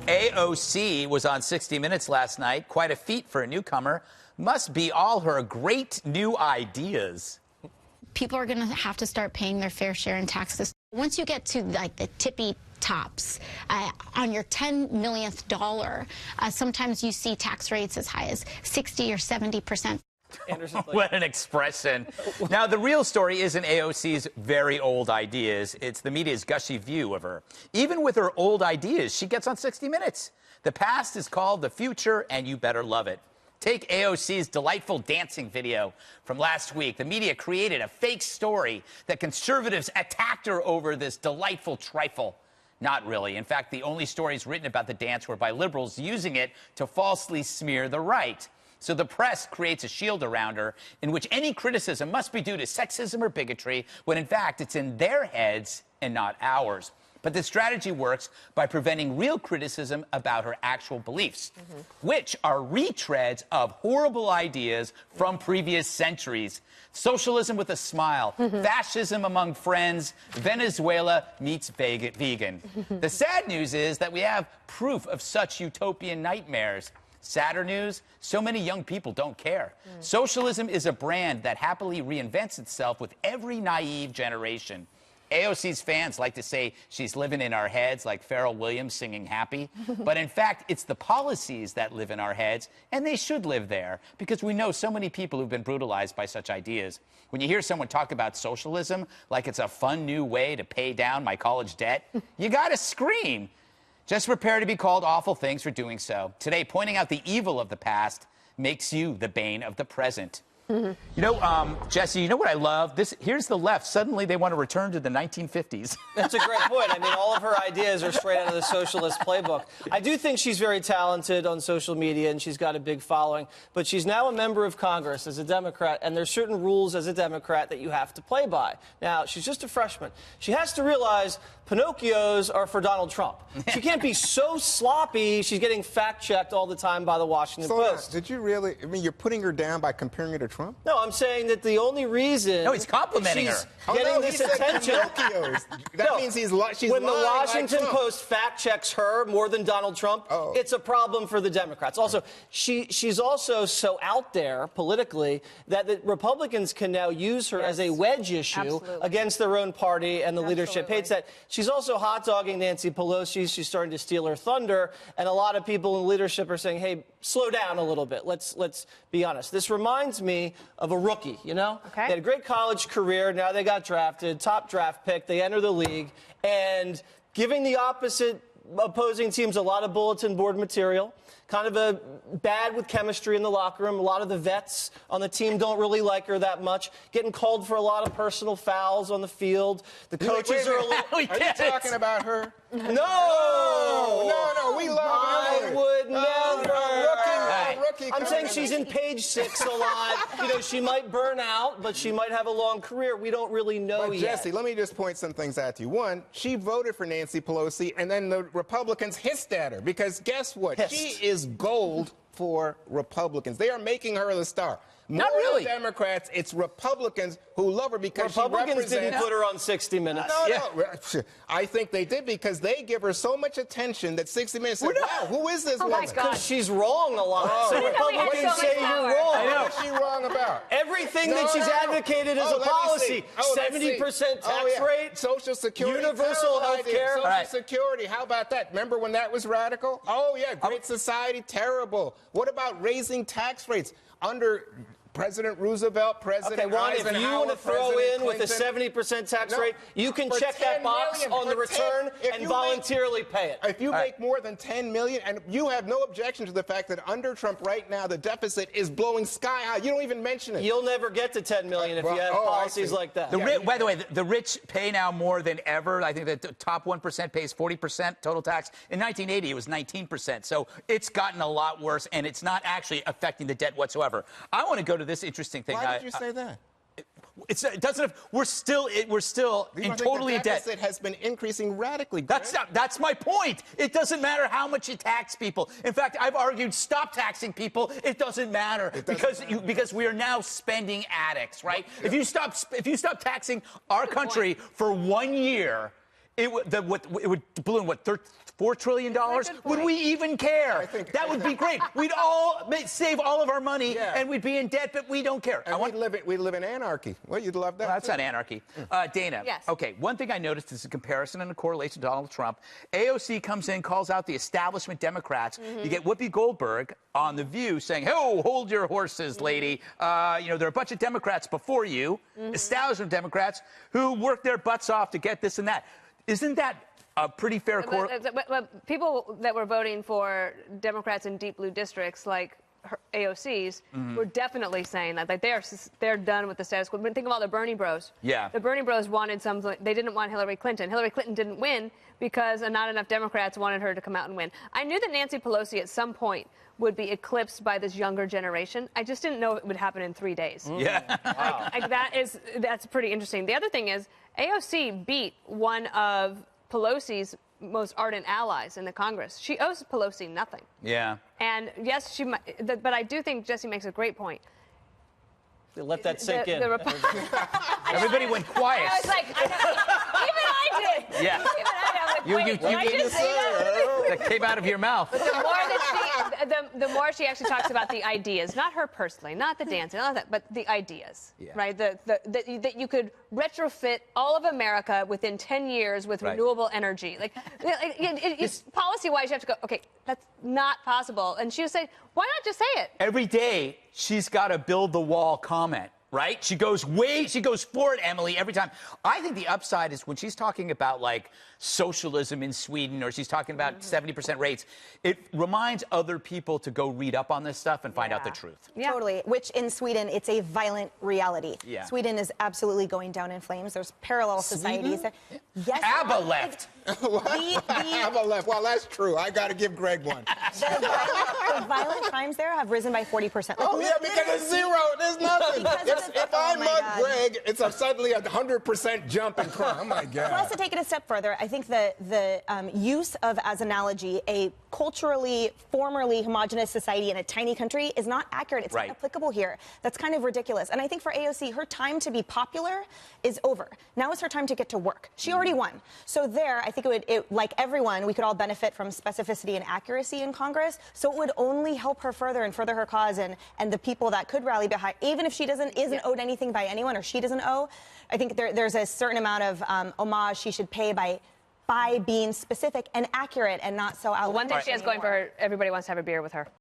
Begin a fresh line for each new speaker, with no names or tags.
AOC was on 60 Minutes last night. Quite a feat for a newcomer. Must be all her great new ideas.
People are going to have to start paying their fair share in taxes. Once you get to like the tippy tops, on your $10 millionth dollar, sometimes you see tax rates as high as 60 or 70%.
What an expression. Now, the real story isn't AOC's very old ideas. It's the media's gushy view of her. Even with her old ideas, she gets on 60 Minutes. The past is called the future, and you better love it. Take AOC's delightful dancing video from last week. The media created a fake story that conservatives attacked her over this delightful trifle. Not really. In fact, the only stories written about the dance were by liberals using it to falsely smear the right. So the press creates a shield around her in which any criticism must be due to sexism or bigotry, when in fact it's in their heads and not ours. But this strategy works by preventing real criticism about her actual beliefs, which are retreads of horrible ideas from previous centuries. Socialism with a smile, fascism among friends, Venezuela meets vegan. The sad news is that we have proof of such utopian nightmares. Sadder news, so many young people don't care. Socialism is a brand that happily reinvents itself with every naive generation. AOC's fans like to say she's living in our heads like Pharrell Williams singing Happy. But in fact, it's the policies that live in our heads, and they should live there, because we know so many people who've been brutalized by such ideas. When you hear someone talk about socialism like it's a fun new way to pay down my college debt, you gotta scream. Just prepare to be called awful things for doing so. Today, pointing out the evil of the past makes you the bane of the present. You know, Jesse, you know what I love? Here's the left. Suddenly they want to return to the 1950s.
That's a great point. I mean, all of her ideas are straight out of the socialist playbook. I do think she's very talented on social media, and she's got a big following. But she's now a member of Congress as a Democrat, and there's certain rules as a Democrat that you have to play by. Now, she's just a freshman. She has to realize Pinocchios are for Donald Trump. She can't be so sloppy. She's getting fact-checked all the time by the Washington Post.
Did you really? I mean, you're putting her down by comparing her to Trump?
No, I'm saying that the only reason...
No, he's complimenting her.
Getting this attention...
That means she's
when the Washington Post fact-checks her more than Donald Trump, it's a problem for the Democrats. Also, she's also so out there politically that the Republicans can now use her as a wedge issue against their own party, and the leadership hates that. She's also hot-dogging Nancy Pelosi. She's starting to steal her thunder, and a lot of people in leadership are saying, hey, slow down a little bit. Let's be honest. This reminds me of a rookie, you know? Okay. They had a great college career. Now they got drafted, top draft pick. They enter the league, and giving the opposing teams a lot of bulletin board material, kind of bad with chemistry in the locker room. A lot of the vets on the team don't really like her that much. Getting called for a lot of personal fouls on the field. The coaches are a little...
Are you talking about her?
No!
No, we love her.
I would never.
Rookie
I'm saying she's in page 6 a lot. You know, she might burn out, but she might have a long career. We don't really know yet.
Jesse, let me just point some things out to you. One, she voted for Nancy Pelosi, and then the Republicans hissed at her, because guess what? She is gold for Republicans. They are making her the star.
Not really.
Democrats, it's Republicans who love her because
Republicans
she represents...
didn't put her on 60 Minutes.
No. I think they did, because they give her so much attention that 60 Minutes said, wow, who is this woman?
Because she's wrong a lot. So Republicans say you're wrong.
What is she wrong about?
Everything that she's advocated as a policy. 70% tax rate.
Social Security.
Universal health care.
Social Security. How about that? Remember when that was radical? Oh, yeah. Great society. Terrible. What about raising tax rates? Under President Roosevelt, President
Juan,
Eisenhower,
if you want to throw in with a
Clinton,
70% tax rate, you can check that box on the return and voluntarily pay it.
If you make more than $10 million, and you have no objection to the fact that under Trump right now the deficit is blowing sky high, you don't even mention it.
You'll never get to $10 million if you have policies like that.
By the way, the rich pay now more than ever. I think the top 1% pays 40% total tax. In 1980, it was 19%. So it's gotten a lot worse, and it's not actually affecting the debt whatsoever. I want to go to this interesting thing.
Why did you say that?
It doesn't. We're still in totally in debt.
The deficit has been increasing radically.
That's my point. It doesn't matter how much you tax people. In fact, I've argued stop taxing people. It doesn't matter because we are now spending addicts, right? If you stop taxing our country for 1 year, it would balloon $4 trillion, would we even care? That would be great. We'd all save all of our money, and we'd be in debt, but we don't care.
And we live in anarchy. Well, you'd love that.
Well, that's not anarchy. Dana.
Yes.
Okay, one thing I noticed is a comparison and a correlation to Donald Trump. AOC comes in, calls out the establishment Democrats. You get Whoopi Goldberg on The View saying, "Oh, hold your horses, lady. There are a bunch of Democrats before you, establishment Democrats, who worked their butts off to get this and that." Isn't that a pretty fair
But people that were voting for Democrats in deep blue districts, like AOC's, were definitely saying that. Like they're done with the status quo. But think about the Bernie Bros.
Yeah.
The Bernie Bros wanted something. They didn't want Hillary Clinton. Hillary Clinton didn't win because not enough Democrats wanted her to come out and win. I knew that Nancy Pelosi at some point would be eclipsed by this younger generation. I just didn't know it would happen in 3 days.
Yeah.
Wow.
That's pretty interesting. The other thing is AOC beat one of Pelosi's most ardent allies in the Congress. She owes Pelosi nothing.
Yeah.
And yes, she might, but I do think Jesse makes a great point.
Let that sink in.
Everybody went quiet.
I was like, even I did.
Yeah.
Even I did. I'm like, wait, did I just say that?
That came out of your mouth.
But the more she actually talks about the ideas, not her personally, not the dancing, not that, but the ideas, right? That you could retrofit all of America within 10 years with renewable energy. It's policy-wise, you have to go, okay, that's not possible. And she would say, why not just say it?
Every day, she's got to build the wall comment. Right? She goes for it, Emily, every time. I think the upside is when she's talking about, like, socialism in Sweden, or she's talking about 70% rates, it reminds other people to go read up on this stuff and find out the truth.
Yeah. Totally. Which in Sweden, it's a violent reality.
Yeah.
Sweden is absolutely going down in flames. There's parallel societies. Yes.
ABBA left.
ABBA left. Well, that's true. I got to give Greg one.
The violent crimes there have risen by 40%.
Oh, yeah, because it's zero. There's nothing. If I mug Greg, it's suddenly a 100% jump in crime. Oh, my God.
Plus, to take it a step further, I think the use of, as analogy, a culturally, formerly homogenous society in a tiny country is not accurate. It's not applicable here. That's kind of ridiculous. And I think for AOC, her time to be popular is over. Now is her time to get to work. She already won. So there, I think like everyone, we could all benefit from specificity and accuracy in Congress. So it would only help her further and further her cause and the people that could rally behind, even if she isn't owed anything by anyone or she doesn't owe. I think there's a certain amount of homage she should pay by being specific and accurate and not so out.
One thing she has going for her, everybody wants to have a beer with her.